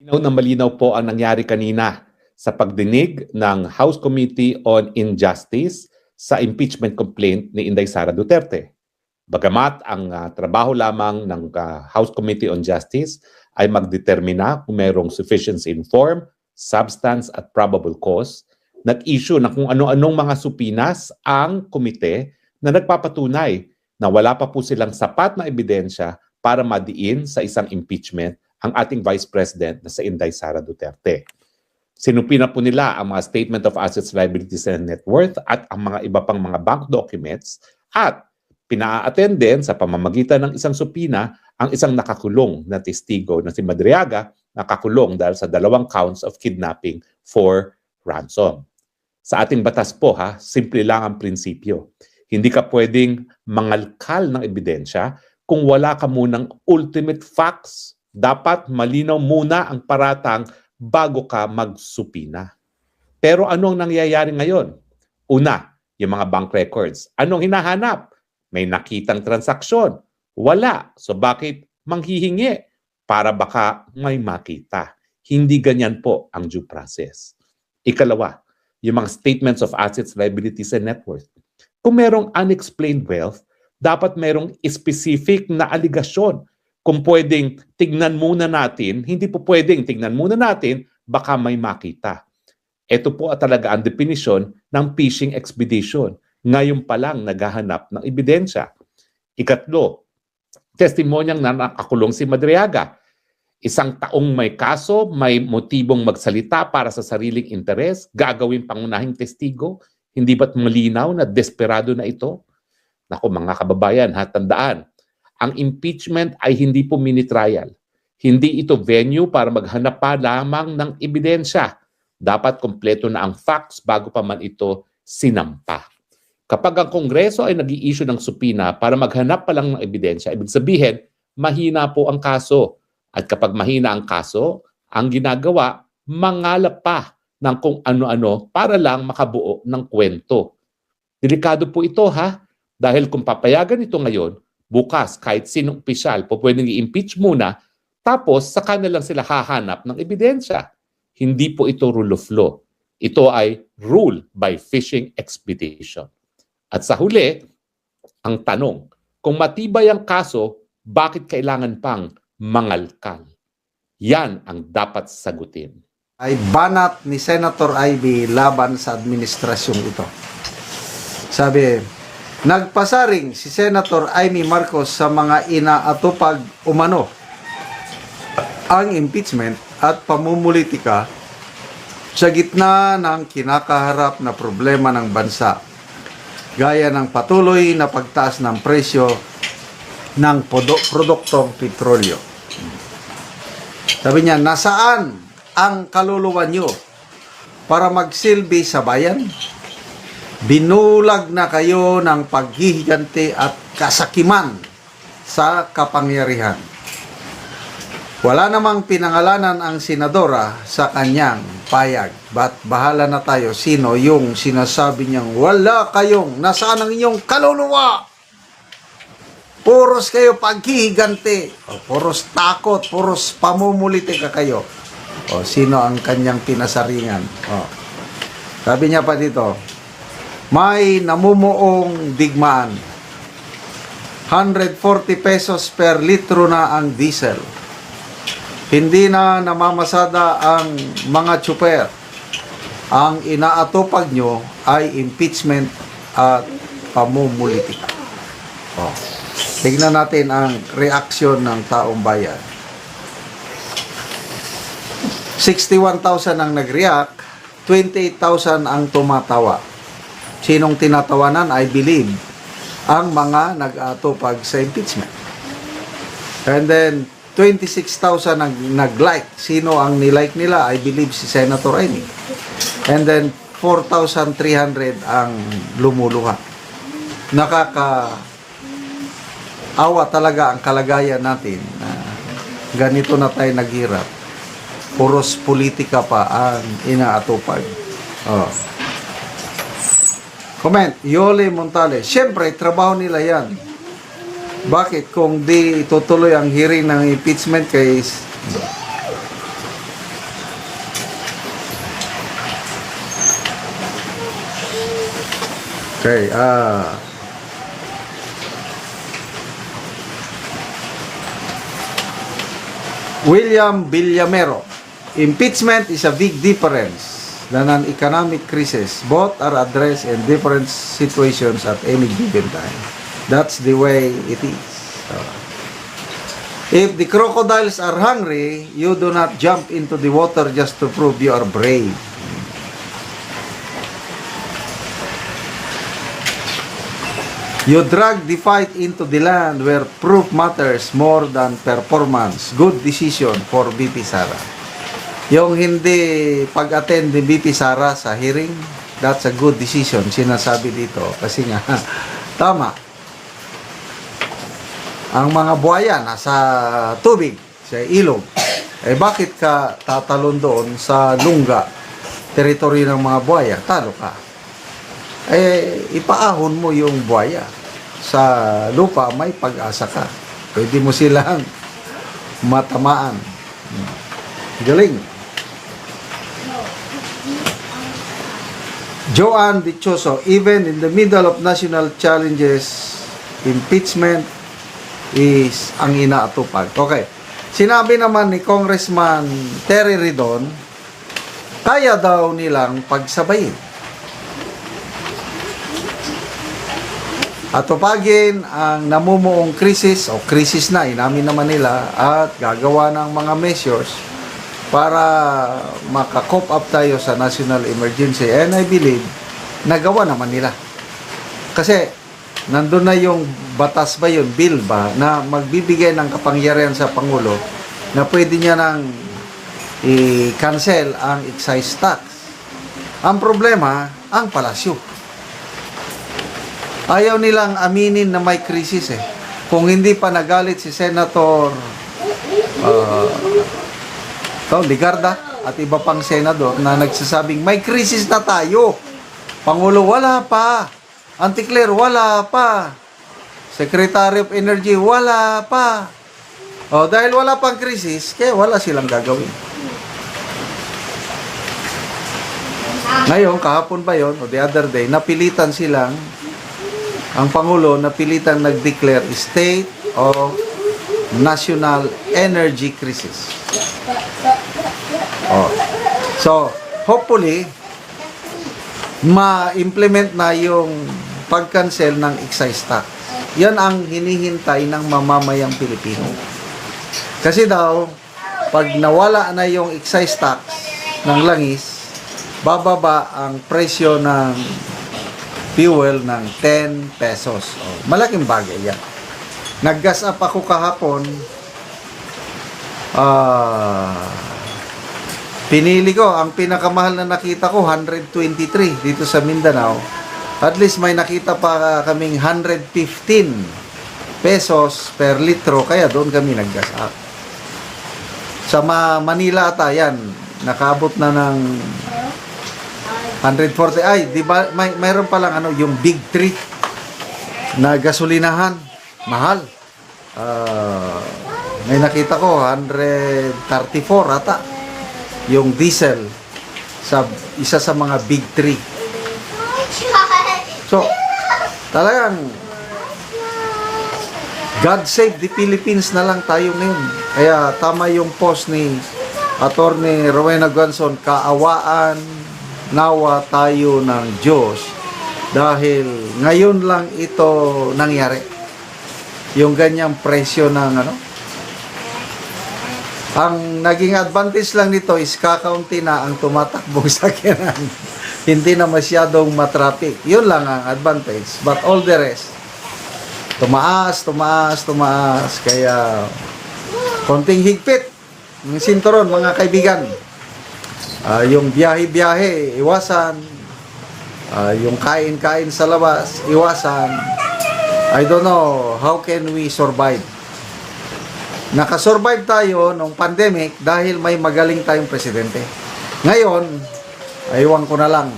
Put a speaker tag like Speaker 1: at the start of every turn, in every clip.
Speaker 1: Malinaw po ang nangyari kanina sa pagdinig ng House Committee on Injustice sa impeachment complaint ni Inday Sara Duterte. Bagamat ang trabaho lamang ng House Committee on Justice ay magdetermina kung mayroong sufficiency in form, substance at probable cause, nag-issue na kung ano-anong mga supinas ang komite na nagpapatunay na wala pa po silang sapat na ebidensya para madiin sa isang impeachment ang ating Vice President na si Inday Sara Duterte. Sinupina po nila ang mga Statement of Assets, Liabilities, and Net Worth at ang mga iba pang mga bank documents at pinaa-attend din sa pamamagitan ng isang supina ang isang nakakulong na testigo na si Madriaga, nakakulong dahil sa 2 counts of kidnapping for ransom. Sa ating batas po simple lang ang prinsipyo. Hindi ka pwedeng mangalkal ng ebidensya kung wala ka munang ultimate facts. Dapat malinaw muna ang paratang bago ka magsupina. Pero anong nangyayari ngayon? Una, yung mga bank records. Anong hinahanap? May nakitang transaksyon. Wala. So bakit manghihingi? Para baka may makita. Hindi ganyan po ang due process. Ikalawa, yung mga statements of assets, liabilities, and net worth. Kung merong unexplained wealth, dapat merong specific na aligasyon. Kung pwedeng tignan muna natin, hindi po pwedeng tignan muna natin, baka may makita. Ito po talaga ang definisyon ng fishing expedition. Ngayon pa lang naghahanap ng ebidensya. Ikatlo, testimonyang na nakakulong si Madriaga. 1 taong may kaso, may motibong magsalita para sa sariling interes, gagawin pangunahing testigo. Hindi ba't malinaw na desperado na ito? Naku mga kababayan, tandaan, ang impeachment ay hindi po mini-trial. Hindi ito venue para maghanap pa lamang ng ebidensya. Dapat kompleto na ang facts bago pa man ito sinampa. Kapag ang Kongreso ay nag-i-issue ng supina para maghanap pa lang ng ebidensya, ibig sabihin, mahina po ang kaso. At kapag mahina ang kaso, ang ginagawa, mangalap pa ng kung ano-ano para lang makabuo ng kwento. Delikado po ito dahil kung papayagan ito ngayon, bukas kahit sinong opisyal po pwedeng i-impeach muna, tapos saka na lang sila hahanap ng ebidensya. Hindi po ito rule of law. Ito ay rule by fishing expedition. At sa huli, ang tanong, kung matibay ang kaso, bakit kailangan pang mangalkal? Yan ang dapat sagutin.
Speaker 2: Ay banat ni Senator Ivy laban sa administrasyong ito. Sabi, nagpasaring si Senator Amy Marcos sa mga inaatupag umano ang impeachment at pamumulitika sa gitna ng kinakaharap na problema ng bansa, gaya ng patuloy na pagtaas ng presyo ng produktong petrolyo. Sabi niya, nasaan ang kaluluwa niyo para magsilbi sa bayan? Binulag na kayo ng paghihiganti at kasakiman sa kapangyarihan. Wala namang pinangalanan ang senadora sa kanyang payag. Bahala na tayo sino yung sinasabi niyang wala kayong, nasaan ang inyong kaluluwa? Puros kayo paghihiganti. Puros takot, puros pamumulitika kayo. Sino ang kanyang pinasaringan? Sabi niya pa dito, may namumuong digmaan. 140 pesos per litro na ang diesel. Hindi na namamasada ang mga tsuper. Ang inaatupag nyo ay impeachment at pamumulitika. Tignan natin ang reaksyon ng taong bayan. 61,000 ang nag-react, 28,000 ang tumatawa. Sinong tinatawanan, I believe, ang mga nag-atupag sa impeachment. And then, 26,000 ang nag-like. Sino ang nilike nila? I believe si Senator Amy. And then, 4,300 ang lumuluha. Nakaka-awa talaga ang kalagayan natin. Ganito na tayo naghirap. Puros politika pa ang inaatupag. Comment, Yole Montale. Siyempre, trabaho nila yan. Bakit? Kung di itutuloy ang hearing ng impeachment case, Okay, William Villamero. Impeachment is a big difference than an economic crisis. Both are addressed in different situations at any given time. That's the way it is. If the crocodiles are hungry, you do not jump into the water just to prove you are brave. You drag the fight into the land where proof matters more than performance. Good decision for BP Sara. Yung hindi pag-attend ni BP Sara sa hearing, that's a good decision, sinasabi dito. Kasi nga, tama. Ang mga buhaya nasa tubig, sa ilog. Eh bakit ka tatalon doon sa lungga, teritoryo ng mga buhaya? Talo ka. Eh, ipaahon mo yung buhaya. Sa lupa, may pag-asa ka. Pwede mo silang matamaan. Galing. Joanne Dichoso, even in the middle of national challenges, impeachment is ang inaatupag. Okay. Sinabi naman ni Congressman Terry Ridon, kaya daw nilang pagsabayin. At tupagin ang namumuong krisis o krisis na, inamin naman nila, at gagawa ng mga measures para maka-cope up tayo sa national emergency. And I believe, nagawa naman nila. Kasi, nandun na yung batas ba yun, bill ba, na magbibigay ng kapangyarihan sa Pangulo na pwede niya nang i-cancel ang excise tax. Ang problema, ang palasyo. Ayaw nilang aminin na may krisis eh. Kung hindi pa nagalit si Senator Ligarda at iba pang senador na nagsasabing may krisis na tayo. Pangulo, wala pa. Anticlair, wala pa. Secretary of Energy, wala pa. O, dahil wala pang krisis, kaya wala silang gagawin. Ngayon, kahapon ba yun, o the other day, napilitan silang ang Pangulo napilitang nag-declare State of National Energy Crisis. Oh. So, hopefully, ma-implement na yung pag-cancel ng excise tax. Yan ang hinihintay ng mamamayang Pilipino. Kasi daw, pag nawala na yung excise tax ng langis, bababa ang presyo ng fuel ng 10 pesos. Oh, malaking bagay yan. Nag-gas up ako kahapon. Pinili ko, ang pinakamahal na nakita ko, 123 dito sa Mindanao. At least may nakita pa kaming 115 pesos per litro, kaya doon kami nag-gas up. Sa Manila ata, yan, nakaabot na ng 140. Ay, di ba mayroon pa lang yung Big 3 na gasolinahan, mahal. May nakita ko 134 ata yung diesel sa isa sa mga Big 3. So, talagang God save the Philippines na lang tayo ngayon. Kaya tama yung post ni Attorney Rowena Guanzon, kaawaan nawa tayo ng Diyos dahil ngayon lang ito nangyari. Yung ganyang presyo ng ang naging advantage lang nito is kakaunti na ang tumatakbong sakyanan. Hindi na masyadong matraffic. Yun lang ang advantage. But all the rest, tumaas. Kaya konting higpit ng sinturon, mga kaibigan. Yung biyahe-biyahe, iwasan. Yung kain-kain sa labas, iwasan. I don't know, how can we survive? Nakasurvive tayo nung pandemic dahil may magaling tayong presidente. Ngayon, aywan ko na lang.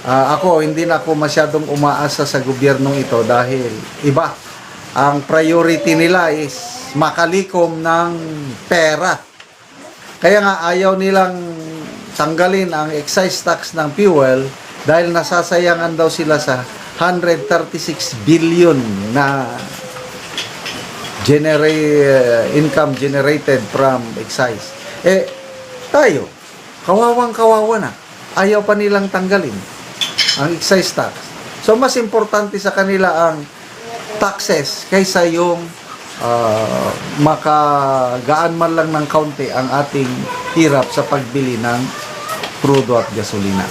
Speaker 2: Ako, hindi na ako masyadong umaasa sa gobyernong ito dahil iba. Ang priority nila is makalikom ng pera. Kaya nga ayaw nilang tanggalin ang excise tax ng fuel dahil nasasayangan daw sila sa 136 billion na income generated from excise. Tayo, kawawang-kawawa na. Ayaw pa nilang tanggalin ang excise tax. So, mas importante sa kanila ang taxes kaysa yung makagaan man lang ng kaunti ang ating hirap sa pagbili ng krudo at gasolina.